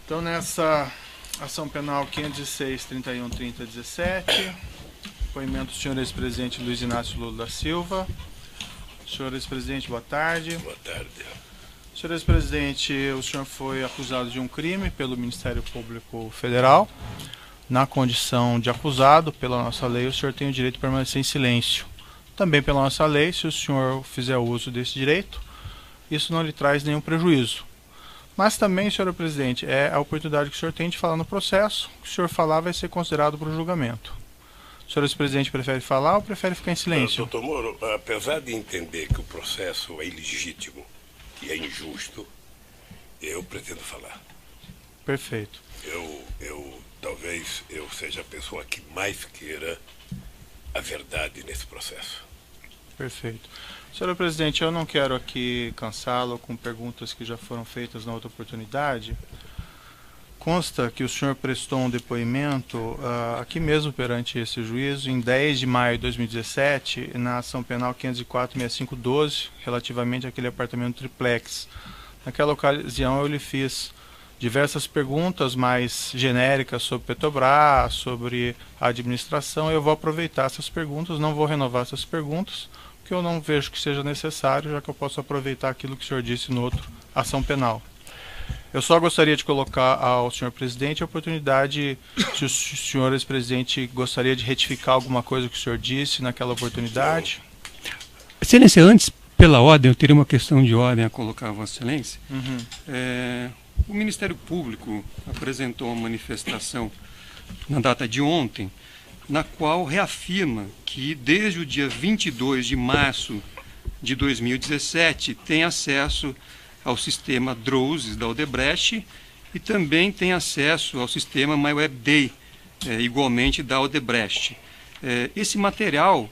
Então, nessa ação penal 506-31-30-17, depoimento do senhor ex-presidente Luiz Inácio Lula da Silva. Senhor ex-presidente, boa tarde. Boa tarde. Senhor ex-presidente, o senhor foi acusado de um crime pelo Ministério Público Federal. Na condição de acusado, pela nossa lei, o senhor tem o direito de permanecer em silêncio. Também pela nossa lei, se o senhor fizer uso desse direito, isso não lhe traz nenhum prejuízo. Mas também, senhor presidente, é a oportunidade que o senhor tem de falar no processo. O que o senhor falar vai ser considerado para o julgamento. O senhor ex-presidente prefere falar ou prefere ficar em silêncio? Doutor Moro, apesar de entender que o processo é ilegítimo e é injusto, eu pretendo falar. Perfeito. Talvez eu seja a pessoa que mais queira a verdade nesse processo. Perfeito. Senhor presidente, eu não quero aqui cansá-lo com perguntas que já foram feitas na outra oportunidade. Consta que o senhor prestou um depoimento aqui mesmo perante esse juízo em 10 de maio de 2017, na ação penal 504-6512, relativamente àquele apartamento triplex. Naquela ocasião eu lhe fiz diversas perguntas mais genéricas sobre Petrobras, sobre a administração. Eu vou aproveitar essas perguntas, não vou renovar essas perguntas, porque eu não vejo que seja necessário, já que eu posso aproveitar aquilo que o senhor disse no outro ação penal. Eu só gostaria de colocar ao senhor presidente a oportunidade, se o senhor ex-presidente gostaria de retificar alguma coisa que o senhor disse naquela oportunidade. Excelência, antes, pela ordem, eu teria uma questão de ordem a colocar a Vossa Excelência. O Ministério Público apresentou uma manifestação na data de ontem, na qual reafirma que desde o dia 22 de março de 2017 tem acesso ao sistema DROSES da Odebrecht e também tem acesso ao sistema MyWebDay, igualmente da Odebrecht. Esse material,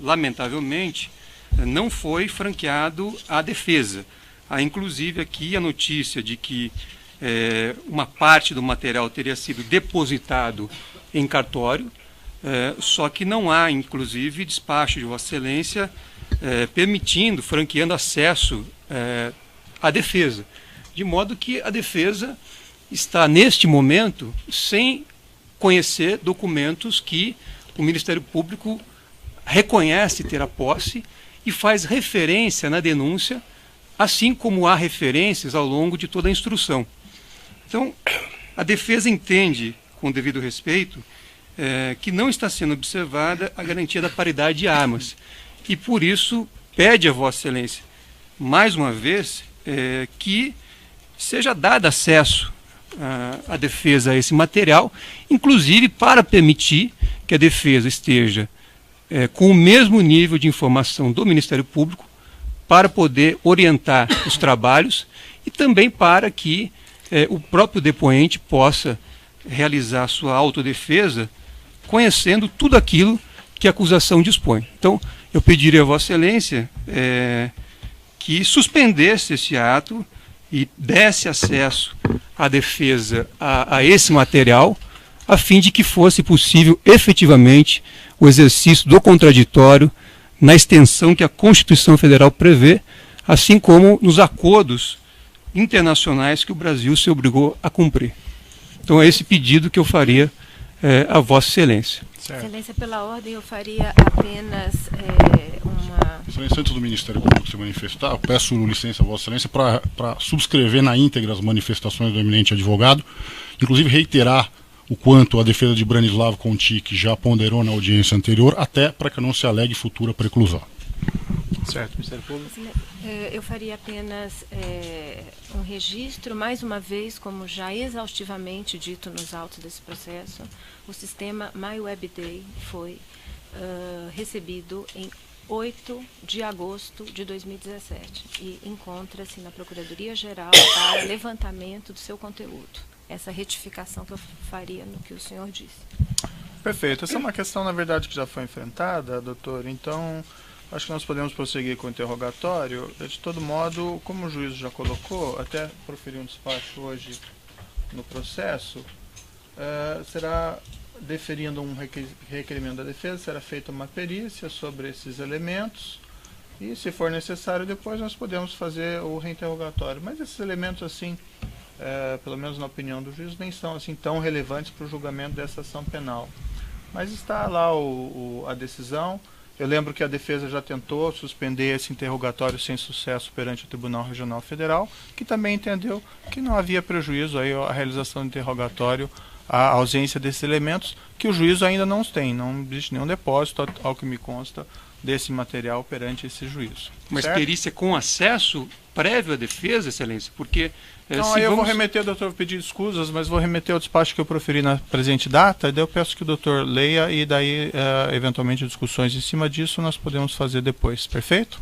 lamentavelmente, não foi franqueado à defesa. Há inclusive aqui a notícia de que uma parte do material teria sido depositado em cartório, só que não há inclusive despacho de Vossa Excelência permitindo, franqueando acesso à defesa. De modo que a defesa está neste momento sem conhecer documentos que o Ministério Público reconhece ter a posse e faz referência na denúncia, assim como há referências ao longo de toda a instrução. Então, a defesa entende, com devido respeito, que não está sendo observada a garantia da paridade de armas. E, por isso, pede a Vossa Excelência, mais uma vez, que seja dado acesso à defesa a esse material, inclusive para permitir que a defesa esteja com o mesmo nível de informação do Ministério Público, para poder orientar os trabalhos e também para que o próprio depoente possa realizar sua autodefesa conhecendo tudo aquilo que a acusação dispõe. Então, eu pediria a Vossa Excelência que suspendesse esse ato e desse acesso à defesa a esse material, a fim de que fosse possível efetivamente o exercício do contraditório na extensão que a Constituição Federal prevê, assim como nos acordos internacionais que o Brasil se obrigou a cumprir. Então é esse pedido que eu faria a Vossa Excelência. Certo. Excelência, pela ordem, eu faria apenas uma... Excelência, antes do Ministério Público se manifestar, eu peço licença a Vossa Excelência para subscrever na íntegra as manifestações do eminente advogado, inclusive reiterar o quanto a defesa de Branislavo Contic já ponderou na audiência anterior, até para que não se alegue futura preclusão. Certo, Ministério Público. Eu faria apenas um registro, mais uma vez, como já exaustivamente dito nos autos desse processo, o sistema MyWebDay foi recebido em 8 de agosto de 2017 e encontra-se na Procuradoria-Geral para levantamento do seu conteúdo. Essa retificação que eu faria no que o senhor disse. Perfeito. Essa é uma questão, na verdade, que já foi enfrentada, doutor. Então, acho que nós podemos prosseguir com o interrogatório. De todo modo, como o juiz já colocou, até proferir um despacho hoje no processo, será, deferindo um requerimento da defesa, será feita uma perícia sobre esses elementos e, se for necessário, depois nós podemos fazer o reinterrogatório. Mas esses elementos, assim, pelo menos na opinião do juiz, nem são assim tão relevantes para o julgamento dessa ação penal. Mas está lá a decisão. Eu lembro que a defesa já tentou suspender esse interrogatório sem sucesso perante o Tribunal Regional Federal, que também entendeu que não havia prejuízo aí à realização do interrogatório, a ausência desses elementos, que o juízo ainda não tem. Não existe nenhum depósito, ao que me consta, desse material perante esse juízo. Mas certo? perícia com acesso prévio à defesa, Excelência? Porque... Então, aí eu vou remeter, doutor, vou pedir desculpas, mas vou remeter ao despacho que eu proferi na presente data, e daí eu peço que o doutor leia e daí, eventualmente, discussões em cima disso nós podemos fazer depois. Perfeito?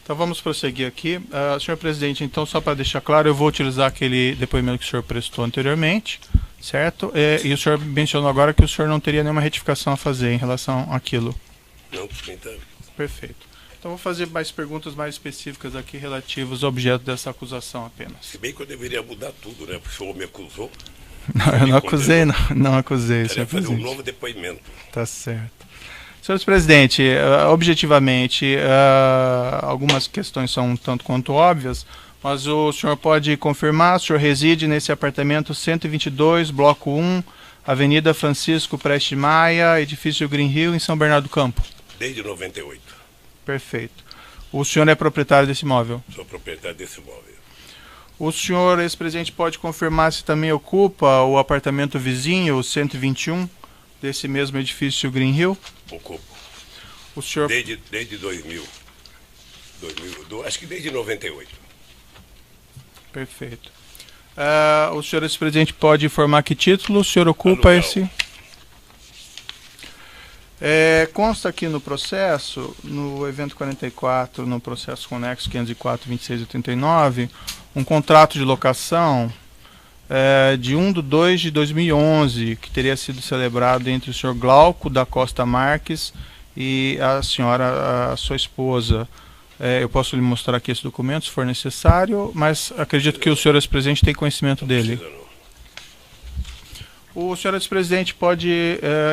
Então vamos prosseguir aqui. Senhor presidente, então só para deixar claro, eu vou utilizar aquele depoimento que o senhor prestou anteriormente, certo? E o senhor mencionou agora que o senhor não teria nenhuma retificação a fazer em relação àquilo. Não, então. Perfeito. Então vou fazer mais perguntas mais específicas aqui relativas ao objeto dessa acusação apenas. Se bem que eu deveria mudar tudo, né? Porque o senhor me acusou. Não, eu não acusei, não acusei. Queria fazer um novo depoimento. Tá certo. Senhor presidente, objetivamente, algumas questões são um tanto quanto óbvias, mas o senhor pode confirmar, o senhor reside nesse apartamento 122, bloco 1, Avenida Francisco Preste Maia, edifício Green Hill, em São Bernardo do Campo? Desde 98. Perfeito. O senhor é proprietário desse imóvel? Sou proprietário desse imóvel. O senhor, ex-presidente, pode confirmar se também ocupa o apartamento vizinho, o 121, desse mesmo edifício Green Hill? Ocupo. O senhor... Desde 2000. Acho que desde 98. Perfeito. O senhor, ex-presidente, pode informar que título o senhor ocupa aluguel. esse... consta aqui no processo, no evento 44, no processo conexo 504, 26 e 39, um contrato de locação de 1/2 de 2011, que teria sido celebrado entre o senhor Glauco da Costa Marques e a senhora, a sua esposa. Eu posso lhe mostrar aqui esse documento, se for necessário, mas acredito que o senhor, ex-presidente, tem conhecimento dele. O senhor ex-presidente pode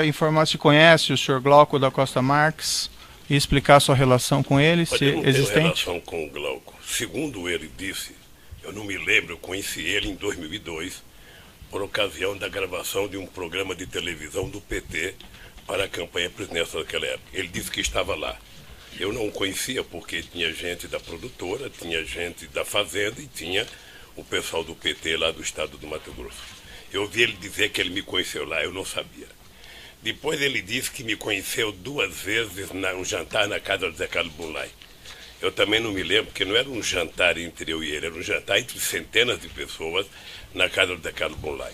informar se conhece o senhor Glauco da Costa Marques e explicar a sua relação com ele, se eu não existente? tenho relação com o Glauco. Segundo ele disse, eu não me lembro, eu conheci ele em 2002, por ocasião da gravação de um programa de televisão do PT para a campanha presidencial daquela época. Ele disse que estava lá. Eu não o conhecia porque tinha gente da produtora, tinha gente da Fazenda e tinha o pessoal do PT lá do estado do Mato Grosso. Eu ouvi ele dizer que ele me conheceu lá, eu não sabia. Depois ele disse que me conheceu 2 vezes num jantar na casa do Zé Carlos Bunlai. Eu também não me lembro, porque não era um jantar entre eu e ele, era um jantar entre centenas de pessoas na casa do Zé Carlos Bunlai.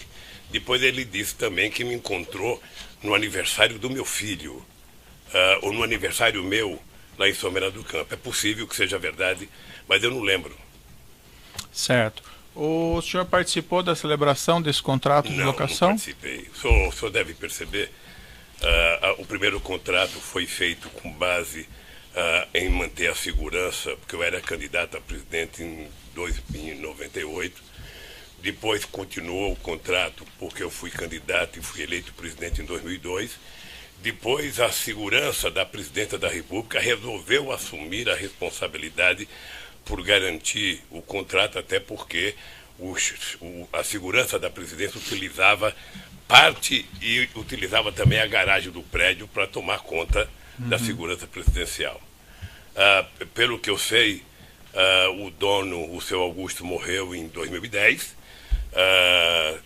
Depois ele disse também que me encontrou no aniversário do meu filho, ou no aniversário meu, lá em São Bernardo do Campo. É possível que seja verdade, mas eu não lembro. Certo. O senhor participou da celebração desse contrato de locação? Não participei. O senhor deve perceber, o primeiro contrato foi feito com base em manter a segurança, porque eu era candidato a presidente em 98. Depois continuou o contrato porque eu fui candidato e fui eleito presidente em 2002. Depois a segurança da presidenta da República resolveu assumir a responsabilidade por garantir o contrato, até porque a segurança da presidência utilizava parte e utilizava também a garagem do prédio para tomar conta da segurança presidencial. Pelo que eu sei, o dono, o seu Augusto, morreu em 2010.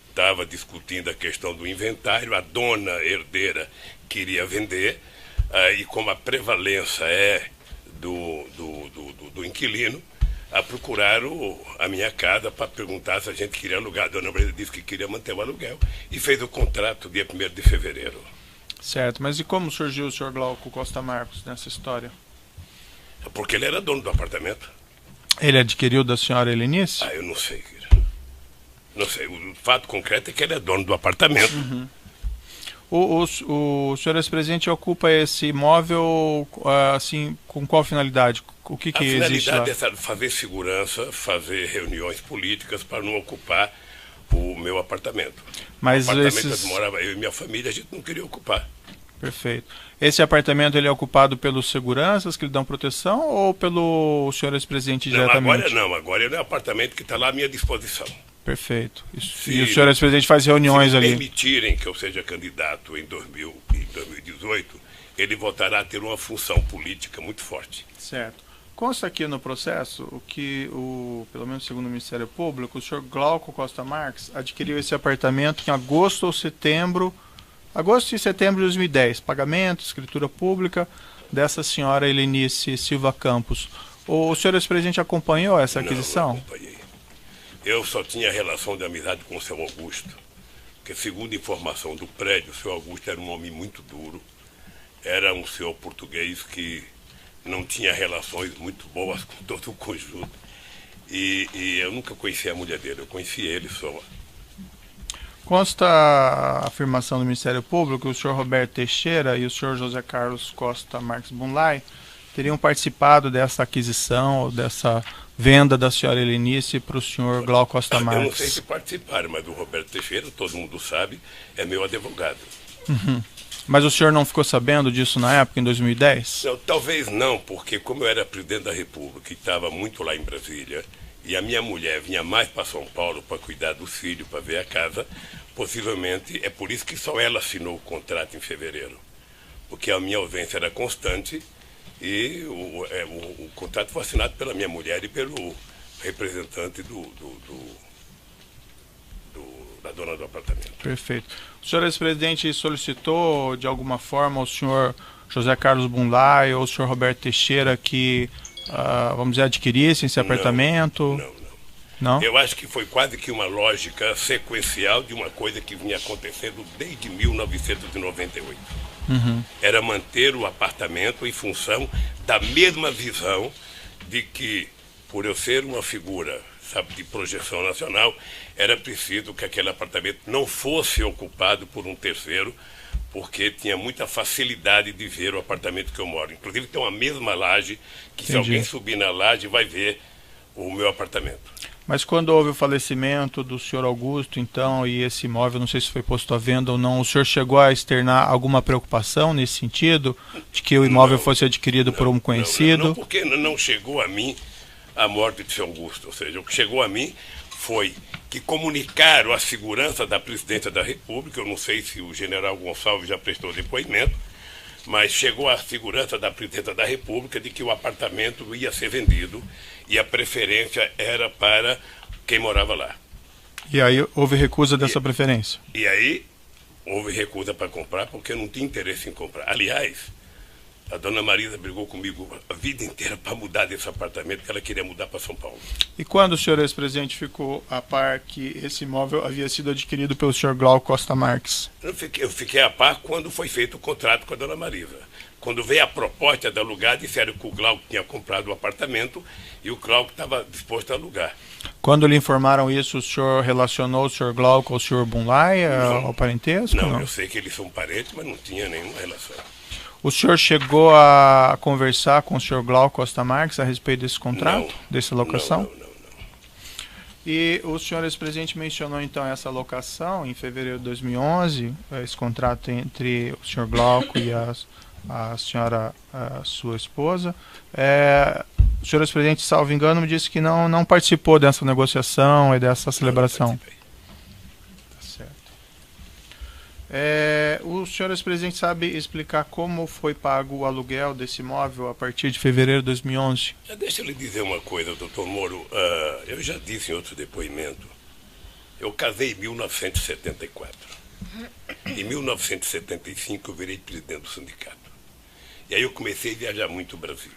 Estava discutindo a questão do inventário, a dona herdeira queria vender, e como a prevalência é do inquilino, procuraram a minha casa para perguntar se a gente queria alugar. A dona Brenda disse que queria manter o aluguel e fez o contrato dia 1º de fevereiro. Certo, mas e como surgiu o senhor Glauco Costa Marques nessa história? Porque ele era dono do apartamento. Ele adquiriu da senhora Helenice? Eu não sei. Não sei, o fato concreto é que ele é dono do apartamento. O senhor ex-presidente ocupa esse imóvel assim, com qual finalidade? O que existe lá? A finalidade é fazer segurança, fazer reuniões políticas para não ocupar o meu apartamento. Mas o apartamento onde morava eu e minha família, a gente não queria ocupar. Perfeito. Esse apartamento ele é ocupado pelos seguranças que lhe dão proteção ou pelo senhor ex-presidente diretamente? Agora ele é um apartamento que está lá à minha disposição. Perfeito. E o senhor ex-presidente faz reuniões ali? Se permitirem que eu seja candidato em 2018, ele voltará a ter uma função política muito forte. Certo. Consta aqui no processo o que, pelo menos segundo o Ministério Público, o senhor Glauco Costa Marques adquiriu esse apartamento em agosto e setembro de 2010. Pagamento, escritura pública dessa senhora Helenice Silva Campos. O senhor ex-presidente acompanhou essa aquisição? Não acompanhei. Eu só tinha relação de amizade com o seu Augusto, porque segundo informação do prédio, o seu Augusto era um homem muito duro, era um senhor português que não tinha relações muito boas com todo o conjunto. E eu nunca conheci a mulher dele, eu conheci ele só. Consta a afirmação do Ministério Público que o senhor Roberto Teixeira e o senhor José Carlos Costa Marques Bunlai teriam participado dessa aquisição, ou dessa venda da senhora Helenice para o senhor Glauco Costa Marques. Eu não sei se participaram, mas o Roberto Teixeira, todo mundo sabe, é meu advogado. Uhum. Mas o senhor não ficou sabendo disso na época, em 2010? Não, talvez não, porque como eu era presidente da República e estava muito lá em Brasília, e a minha mulher vinha mais para São Paulo para cuidar do filho, para ver a casa, possivelmente é por isso que só ela assinou o contrato em fevereiro. Porque a minha ausência era constante e o contrato foi assinado pela minha mulher e pelo representante da dona do apartamento. Perfeito. O senhor ex-presidente solicitou de alguma forma ao senhor José Carlos Bunlai ou ao senhor Roberto Teixeira que, vamos dizer, adquirissem esse apartamento? Não? Eu acho que foi quase que uma lógica sequencial de uma coisa que vinha acontecendo desde 1998. Uhum. Era manter o apartamento em função da mesma visão de que, por eu ser uma figura, sabe, de projeção nacional, era preciso que aquele apartamento não fosse ocupado por um terceiro, porque tinha muita facilidade de ver o apartamento que eu moro. Inclusive tem uma mesma laje, que se alguém subir na laje vai ver o meu apartamento. Mas quando houve o falecimento do senhor Augusto, então, e esse imóvel, não sei se foi posto à venda ou não, o senhor chegou a externar alguma preocupação nesse sentido, de que o imóvel fosse adquirido por um conhecido? Não, porque não chegou a mim a morte de seu Augusto. Ou seja, o que chegou a mim foi que comunicaram a segurança da presidência da República, eu não sei se o general Gonçalves já prestou depoimento, mas chegou a segurança da presidência da República de que o apartamento ia ser vendido e a preferência era para quem morava lá. E aí houve recusa dessa preferência? E aí houve recusa para comprar porque eu não tinha interesse em comprar. Aliás, a dona Marisa brigou comigo a vida inteira para mudar desse apartamento, porque ela queria mudar para São Paulo. E quando o senhor ex-presidente ficou a par que esse imóvel havia sido adquirido pelo senhor Glauco Costa Marques? Eu fiquei a par quando foi feito o contrato com a dona Marisa. Quando veio a proposta de alugar, disseram que o Glauco tinha comprado o apartamento e o Glauco estava disposto a alugar. Quando lhe informaram isso, o senhor relacionou o senhor Glauco ao senhor Bunlai, ao parentesco? Não, eu sei que eles são parentes, mas não tinha nenhuma relação. O senhor chegou a conversar com o senhor Glauco Costa Marques a respeito desse contrato, dessa locação? Não. E o senhor ex-presidente mencionou então essa locação em fevereiro de 2011, esse contrato entre o senhor Glauco e a senhora, a sua esposa. O senhor ex-presidente, salvo engano, me disse que não participou dessa negociação e dessa celebração. Não participei. O senhor ex-presidente sabe explicar como foi pago o aluguel desse imóvel a partir de fevereiro de 2011? Deixa eu lhe dizer uma coisa, doutor Moro. Eu já disse em outro depoimento, eu casei em 1974. Em 1975 eu virei presidente do sindicato. E aí eu comecei a viajar muito o Brasil.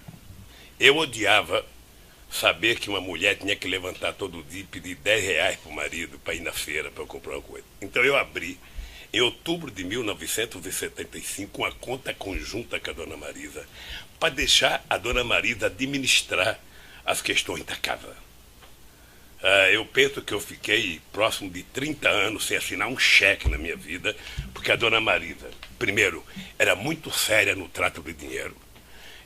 Eu odiava saber que uma mulher tinha que levantar todo dia e pedir R$10 para o marido para ir na feira para eu comprar uma coisa. Então eu abri, em outubro de 1975, uma conta conjunta com a dona Marisa, para deixar a dona Marisa administrar as questões da casa. Eu penso que eu fiquei próximo de 30 anos sem assinar um cheque na minha vida, porque a dona Marisa, primeiro, era muito séria no trato de dinheiro,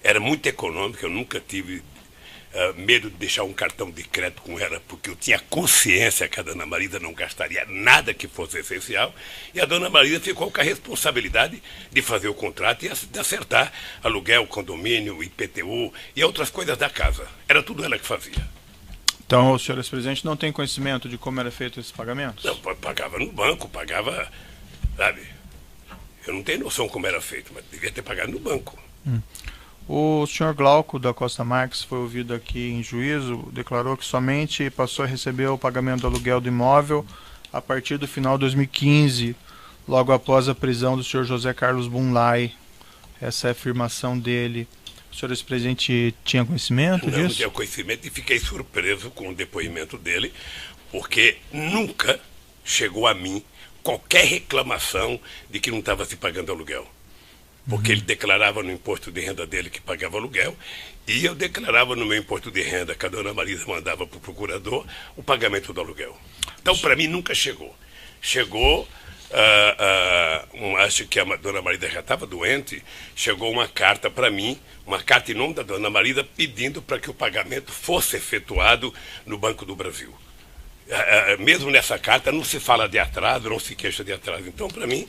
era muito econômica, eu nunca tive medo de deixar um cartão de crédito com ela, porque eu tinha consciência que a dona Marisa não gastaria nada que fosse essencial, e a dona Marisa ficou com a responsabilidade de fazer o contrato e de acertar aluguel, condomínio, IPTU e outras coisas da casa. Era tudo ela que fazia. Então, o senhor ex-presidente não tem conhecimento de como era feito esses pagamentos? Não, pagava no banco, pagava, sabe? Eu não tenho noção como era feito, mas devia ter pagado no banco. O senhor Glauco da Costa Marques foi ouvido aqui em juízo, declarou que somente passou a receber o pagamento do aluguel do imóvel a partir do final de 2015, logo após a prisão do senhor José Carlos Bunlai. Essa é a afirmação dele. O senhor ex-presidente tinha conhecimento disso? Não tinha conhecimento e fiquei surpreso com o depoimento dele, porque nunca chegou a mim qualquer reclamação de que não estava se pagando aluguel. Porque ele declarava no imposto de renda dele que pagava aluguel, e eu declarava no meu imposto de renda, que a dona Marisa mandava para o procurador, o pagamento do aluguel. Então, para mim, nunca chegou. Chegou, acho que a dona Marisa já estava doente, chegou uma carta para mim, uma carta em nome da dona Marisa, pedindo para que o pagamento fosse efetuado no Banco do Brasil. Mesmo nessa carta não se fala de atraso, não se queixa de atraso. Então, para mim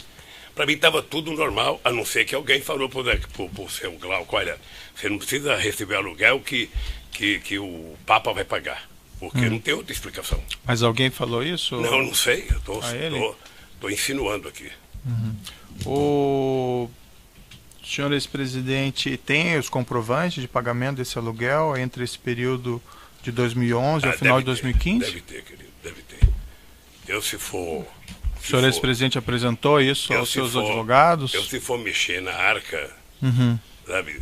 estava tudo normal, a não ser que alguém falou para o seu Glauco, olha, você não precisa receber aluguel que o Papa vai pagar, porque não tem outra explicação. Mas alguém falou isso? Não sei, eu estou insinuando aqui. O senhor ex-presidente tem os comprovantes de pagamento desse aluguel entre esse período de 2011 ao final de 2015? Deve ter, querido, deve ter. O senhor ex-presidente apresentou isso aos seus advogados? Se for mexer na arca, sabe,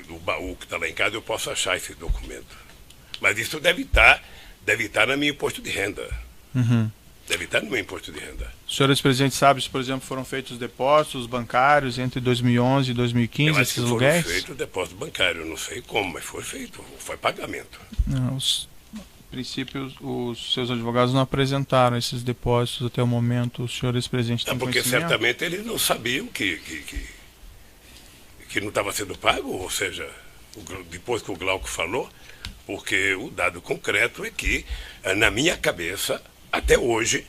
do baú que está lá em casa, eu posso achar esse documento. Mas isso deve estar no meu imposto de renda. Deve estar no meu imposto de renda. O senhor ex-presidente sabe se, por exemplo, foram feitos depósitos bancários entre 2011 e 2015, esses aluguéis? Foram feitos depósito bancário, eu não sei como, mas foi feito, foi pagamento. Não, a princípio, os seus advogados não apresentaram esses depósitos até o momento. O senhor ex-presidente tem porque conhecimento? Certamente eles não sabiam que não estava sendo pago, ou seja, depois que o Glauco falou, porque o dado concreto é que, na minha cabeça, até hoje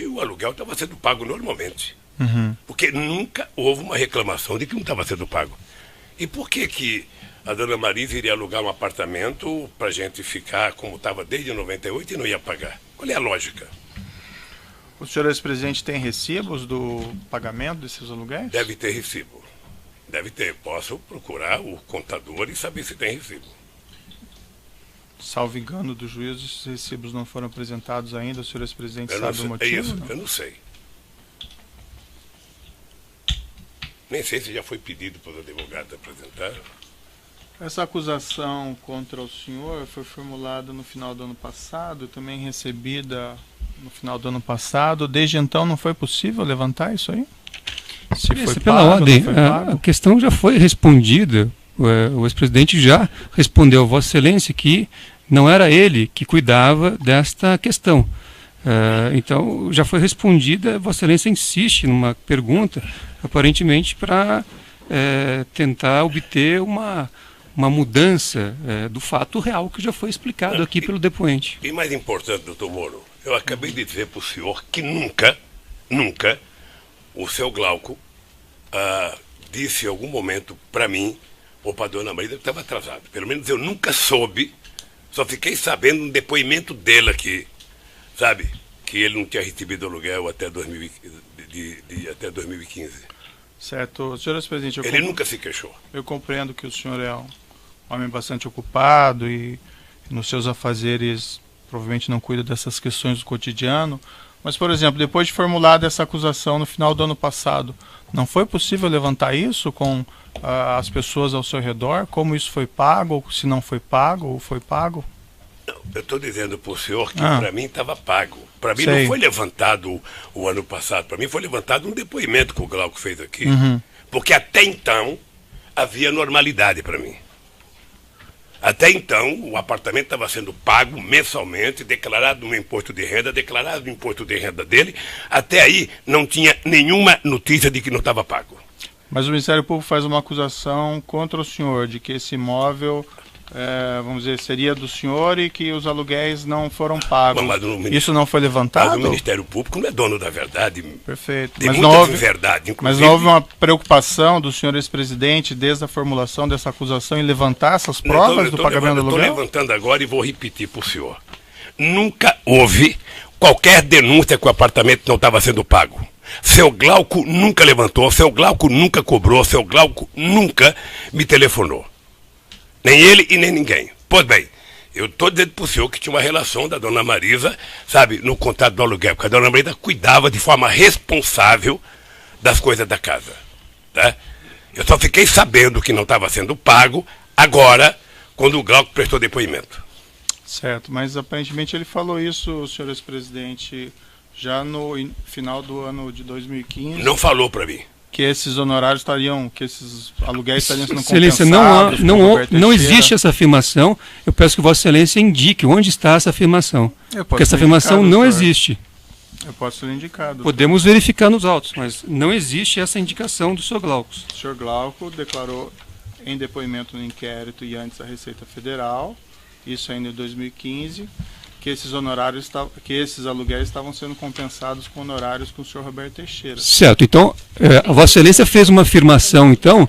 o aluguel estava sendo pago normalmente. Porque nunca houve uma reclamação de que não estava sendo pago. E por que a dona Marisa iria alugar um apartamento para a gente ficar como estava desde 98 e não ia pagar? Qual é a lógica? O senhor ex-presidente tem recibos do pagamento desses aluguéis? Deve ter recibo. Deve ter. Posso procurar o contador e saber se tem recibo. Salvo engano do juízo, esses recibos não foram apresentados ainda. O senhor ex-presidente sabe o motivo? É isso, eu não sei. Nem sei se já foi pedido para os advogados apresentar. Essa acusação contra o senhor foi formulada no final do ano passado, também recebida no final do ano passado. Desde então não foi possível levantar isso aí? Se foi pela ordem, a questão já foi respondida. O ex-presidente já respondeu a Vossa Excelência que não era ele que cuidava desta questão. Então, já foi respondida. Vossa Excelência insiste numa pergunta, aparentemente para tentar obter uma mudança do fato real que já foi explicado aqui pelo depoente. E mais importante, doutor Moro, eu acabei de dizer para o senhor que nunca o seu Glauco disse em algum momento para mim ou para a dona Marisa que estava atrasado. Pelo menos eu nunca soube, só fiquei sabendo no depoimento dele aqui, sabe, que ele não tinha recebido aluguel até 2015. Certo. Senhor ex-presidente, ele nunca se queixou. Eu compreendo que o senhor é um homem bastante ocupado e nos seus afazeres provavelmente não cuida dessas questões do cotidiano, mas, por exemplo, depois de formulada essa acusação no final do ano passado, não foi possível levantar isso com as pessoas ao seu redor? Como isso foi pago, ou se não foi pago, ou foi pago? Não, eu estou dizendo para o senhor que para mim estava pago. Para mim não foi levantado o ano passado, para mim foi levantado um depoimento que o Glauco fez aqui. Porque até então havia normalidade para mim. Até então, o apartamento estava sendo pago mensalmente, declarado no imposto de renda, declarado no imposto de renda dele. Até aí, não tinha nenhuma notícia de que não estava pago. Mas o Ministério Público faz uma acusação contra o senhor de que esse imóvel vamos dizer, seria do senhor e que os aluguéis não foram pagos. Isso não foi Mas levantado? o Ministério Público não é dono da verdade. Perfeito. Tem Mas muita não houve, verdade, mas não houve uma preocupação do senhor ex-presidente, desde a formulação dessa acusação, em levantar essas provas do pagamento do aluguel? Estou levantando agora e vou repetir para o senhor. Nunca houve qualquer denúncia que o apartamento não estava sendo pago. Seu Glauco nunca levantou, seu Glauco nunca cobrou, seu Glauco nunca me telefonou. Nem ele e nem ninguém. Pois bem, eu estou dizendo para o senhor que tinha uma relação da dona Marisa, sabe, no contrato do aluguel, porque a dona Marisa cuidava de forma responsável das coisas da casa. Tá? Eu só fiquei sabendo que não estava sendo pago agora, quando o Glauco prestou depoimento. Certo, mas aparentemente ele falou isso, senhor ex-presidente, já no final do ano de 2015. Não falou para mim. Que esses honorários estariam, que esses aluguéis estariam sendo Excelência, compensados. não existe essa afirmação. Eu peço que Vossa Excelência indique onde está essa afirmação. Porque essa afirmação não existe. Eu posso lhe indicar. Podemos verificar nos autos, mas não existe essa indicação do Sr. Glauco. O senhor Glauco declarou em depoimento no inquérito e antes a Receita Federal, isso ainda em 2015, que esses honorários, que esses aluguéis estavam sendo compensados com honorários com o senhor Roberto Teixeira. Certo. Então, a Vossa Excelência fez uma afirmação, então,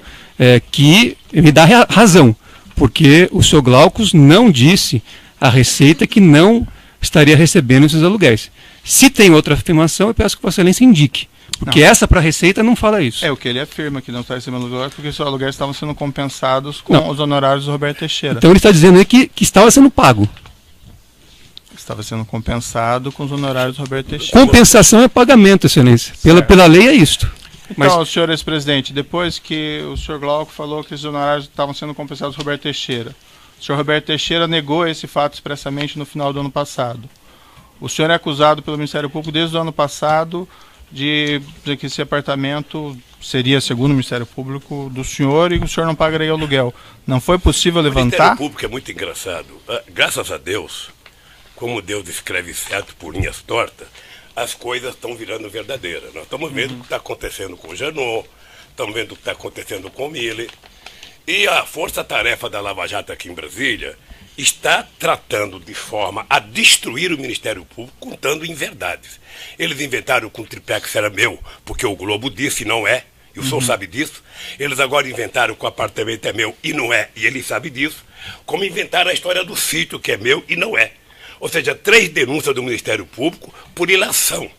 que me dá razão, porque o senhor Glaucus não disse à Receita que não estaria recebendo esses aluguéis. Se tem outra afirmação, eu peço que Vossa Excelência indique. Porque não. Essa para a Receita não fala isso. É o que ele afirma, que não está recebendo aluguéis porque os aluguéis estavam sendo compensados com os honorários do Roberto Teixeira. Então ele está dizendo aí que estava sendo pago. Estava sendo compensado com os honorários do Roberto Teixeira. Compensação é pagamento, Excelência. Pela lei é isto. Então, senhor ex-presidente, depois que o senhor Glauco falou que esses honorários estavam sendo compensados por Roberto Teixeira, o senhor Roberto Teixeira negou esse fato expressamente no final do ano passado. O senhor é acusado pelo Ministério Público desde o ano passado de que esse apartamento seria, segundo o Ministério Público, do senhor e que o senhor não pagaria aluguel. Não foi possível levantar? O Ministério Público é muito engraçado. Graças a Deus, como Deus escreve certo por linhas tortas, as coisas estão virando verdadeiras. Nós estamos vendo o que está acontecendo com o Janot, estamos vendo o que está acontecendo com o Miller. E a força-tarefa da Lava Jato aqui em Brasília está tratando de forma a destruir o Ministério Público, contando inverdades. Eles inventaram que o triplex era meu, porque o Globo disse e não é, e o senhor sabe disso. Eles agora inventaram que o apartamento é meu e não é, e ele sabe disso. Como inventaram a história do sítio, que é meu e não é. Ou seja, 3 denúncias do Ministério Público por ilação.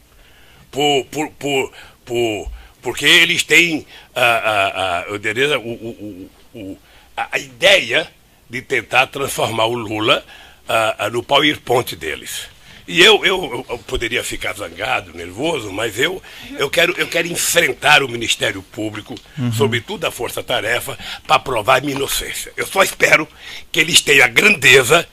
Porque eles têm a ideia de tentar transformar o Lula no PowerPoint deles. E eu poderia ficar zangado, nervoso, mas eu quero enfrentar o Ministério Público, sobretudo a Força Tarefa, para provar a minha inocência. Eu só espero que eles tenham a grandeza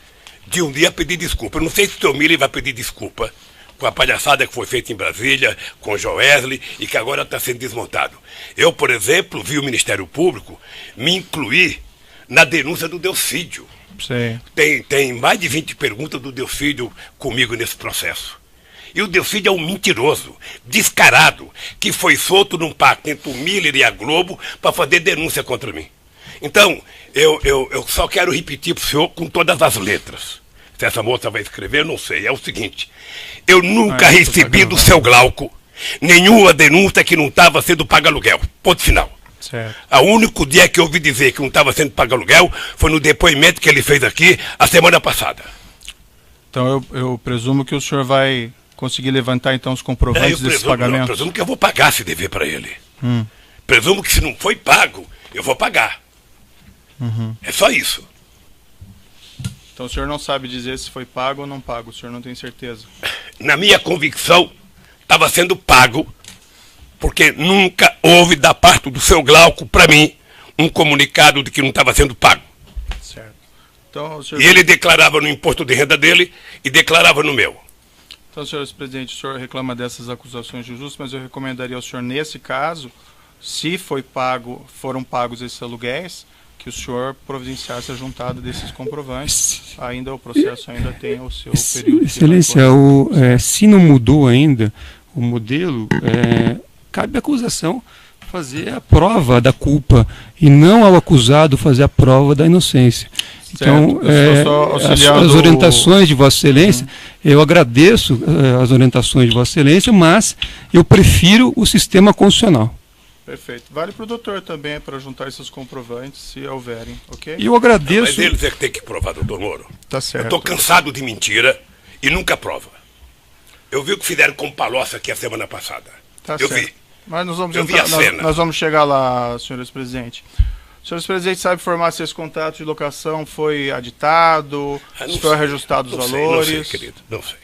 de um dia pedir desculpa. Eu não sei se o seu Miller vai pedir desculpa com a palhaçada que foi feita em Brasília, com o Joesley, e que agora está sendo desmontado. Eu, por exemplo, vi o Ministério Público me incluir na denúncia do Delcídio. Sim. Tem mais de 20 perguntas do Delcídio comigo nesse processo. E o Delcídio é um mentiroso, descarado, que foi solto num pacto entre o Miller e a Globo para fazer denúncia contra mim. Então, eu só quero repetir para o senhor com todas as letras. Se essa moça vai escrever, eu não sei. É o seguinte: eu nunca recebi do seu Glauco nenhuma denúncia que não estava sendo pago aluguel. Ponto final. Certo. O único dia que eu ouvi dizer que não estava sendo pago aluguel foi no depoimento que ele fez aqui a semana passada. Então eu presumo que o senhor vai conseguir levantar então os comprovantes desses pagamentos? Eu presumo que eu vou pagar esse dever para ele. Presumo que se não foi pago, eu vou pagar. É só isso. Então o senhor não sabe dizer se foi pago ou não pago, o senhor não tem certeza? Na minha convicção, estava sendo pago, porque nunca houve da parte do seu Glauco, para mim, um comunicado de que não estava sendo pago. Certo. Então, o senhor... E ele declarava no imposto de renda dele e declarava no meu. Então, senhor presidente, o senhor reclama dessas acusações injustas, mas eu recomendaria ao senhor, nesse caso, se foram pagos esses aluguéis, que o senhor providenciasse a juntada desses comprovantes. Ainda o processo ainda tem o seu período. Excelência, se não mudou ainda o modelo, cabe à acusação fazer a prova da culpa e não ao acusado fazer a prova da inocência. Então, eu estou só auxiliando as orientações de Vossa Excelência, eu agradeço as orientações de Vossa Excelência, mas eu prefiro o sistema constitucional. Perfeito. Vale para o doutor também, para juntar esses comprovantes, se houverem, ok? E eu agradeço... Mas eles é que tem que provar, doutor Moro. Tá certo. Eu estou cansado de mentira e nunca prova. Eu vi o que fizeram com o Palocci aqui a semana passada. Tá eu certo. vi. Mas nós vamos, Eu vi a cena. nós vamos chegar lá, senhores presidentes. Senhores presidentes, sabe informar se esse contrato de locação foi aditado, se foi reajustado os valores? Não sei, querido, não sei.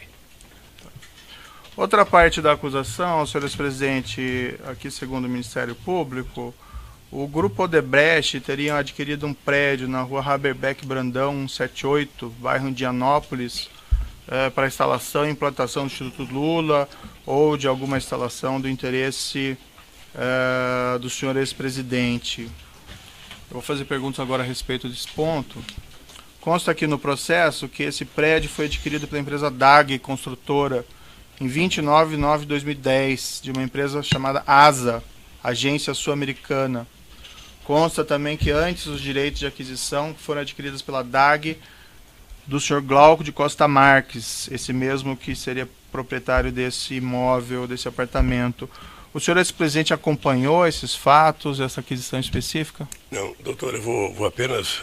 Outra parte da acusação, senhores presidentes, aqui segundo o Ministério Público, o Grupo Odebrecht teria adquirido um prédio na rua Haberbeck Brandão, 178, bairro Indianópolis, para instalação e implantação do Instituto Lula ou de alguma instalação do interesse do senhor ex-presidente. Eu vou fazer perguntas agora a respeito desse ponto. Consta aqui no processo que esse prédio foi adquirido pela empresa DAG Construtora em 29 de 9 de 2010, de uma empresa chamada ASA, Agência Sul-Americana. Consta também que antes os direitos de aquisição foram adquiridos pela DAG do senhor Glauco de Costa Marques, esse mesmo que seria proprietário desse imóvel, desse apartamento. O senhor ex-presidente acompanhou esses fatos, essa aquisição específica? Não, doutor, eu vou apenas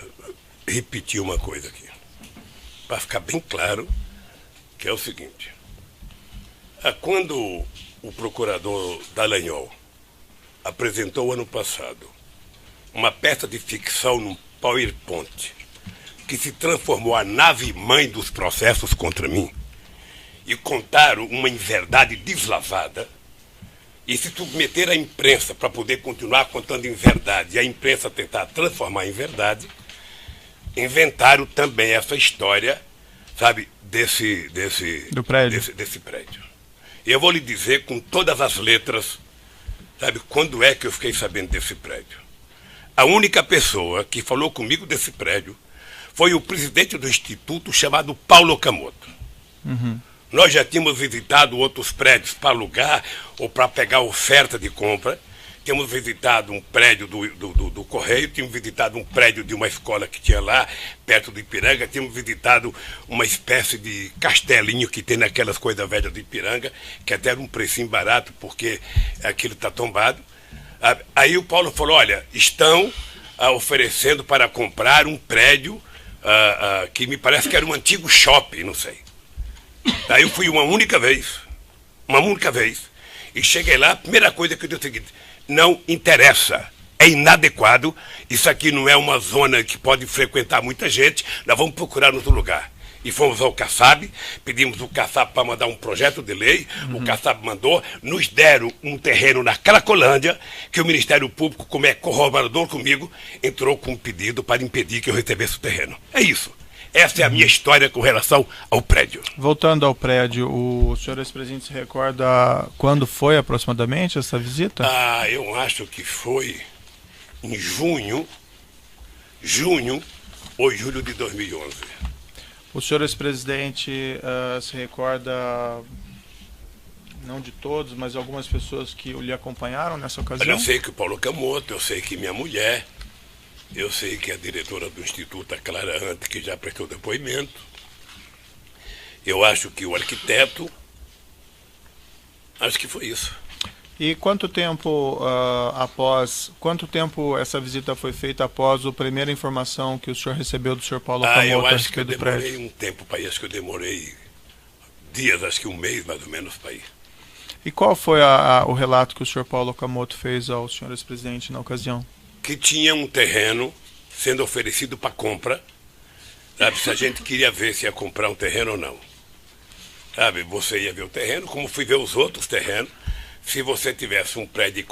repetir uma coisa aqui, para ficar bem claro, que é o seguinte. Quando o procurador Dallagnol apresentou ano passado uma peça de ficção num PowerPoint que se transformou a nave-mãe dos processos contra mim e contaram uma inverdade deslavada e se submeter à imprensa para poder continuar contando inverdade e a imprensa tentar transformar em verdade, inventaram também essa história, sabe, desse prédio. E eu vou lhe dizer com todas as letras, sabe, quando é que eu fiquei sabendo desse prédio. A única pessoa que falou comigo desse prédio foi o presidente do instituto chamado Paulo Okamoto. Nós já tínhamos visitado outros prédios para alugar ou para pegar oferta de compra. Tínhamos visitado um prédio do Correio, tínhamos visitado um prédio de uma escola que tinha lá, perto do Ipiranga, tínhamos visitado uma espécie de castelinho que tem naquelas coisas velhas do Ipiranga, que até era um precinho barato, porque aquilo está tombado. Aí o Paulo falou, olha, estão oferecendo para comprar um prédio que me parece que era um antigo shopping, não sei. Aí eu fui uma única vez, e cheguei lá, a primeira coisa que eu disse é o seguinte, não interessa, é inadequado, isso aqui não é uma zona que pode frequentar muita gente, nós vamos procurar outro lugar. E fomos ao CACAB, pedimos o CACAB para mandar um projeto de lei, o CACAB mandou, nos deram um terreno na Cracolândia, que o Ministério Público, como é corroborador comigo, entrou com um pedido para impedir que eu recebesse o terreno. É isso. Essa é a minha história com relação ao prédio. Voltando ao prédio, o senhor ex-presidente se recorda quando foi aproximadamente essa visita? Eu acho que foi em junho ou julho de 2011. O senhor ex-presidente se recorda, não de todos, mas algumas pessoas que lhe acompanharam nessa ocasião? Eu sei que o Paulo Okamoto, eu sei que minha mulher, eu sei que a diretora do Instituto, a Clara Ante, que já prestou depoimento. Eu acho que o arquiteto, acho que foi isso. E quanto tempo essa visita foi feita após a primeira informação que o senhor recebeu do senhor Paulo Okamoto? Eu acho que eu demorei um tempo para ir, acho que eu demorei dias, acho que um mês mais ou menos para ir. E qual foi o relato que o senhor Paulo Okamoto fez ao senhor ex-presidente na ocasião? Que tinha um terreno sendo oferecido para compra, sabe, se a gente queria ver se ia comprar um terreno ou não. Sabe, você ia ver o terreno, como fui ver os outros terrenos. Se você tivesse um prédio em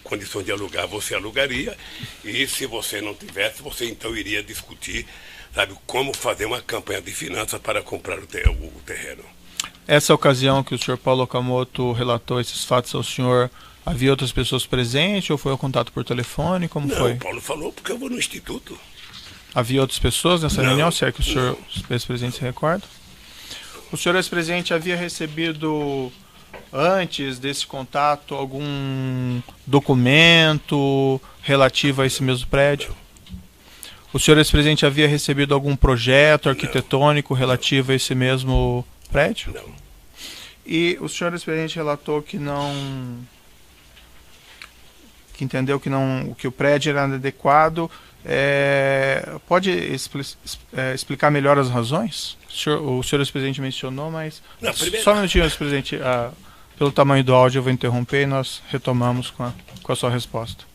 condição de alugar, você alugaria. E se você não tivesse, você então iria discutir, sabe, como fazer uma campanha de finanças para comprar o terreno. Essa ocasião que o senhor Paulo Okamoto relatou esses fatos ao senhor, havia outras pessoas presentes ou foi o contato por telefone? Como foi? Não, o Paulo falou porque eu vou no instituto. Havia outras pessoas nessa reunião? Se é que o senhor ex-presidente se recorda? O senhor ex-presidente havia recebido, antes desse contato, algum documento relativo a esse mesmo prédio? O senhor ex-presidente havia recebido algum projeto arquitetônico relativo a esse mesmo prédio? Não. E o senhor ex-presidente relatou que entendeu que o prédio era inadequado. Pode explicar melhor as razões? O senhor ex-presidente mencionou, mas Não, primeiro... só um minutinho, ex-presidente. Pelo tamanho do áudio eu vou interromper e nós retomamos com a sua resposta.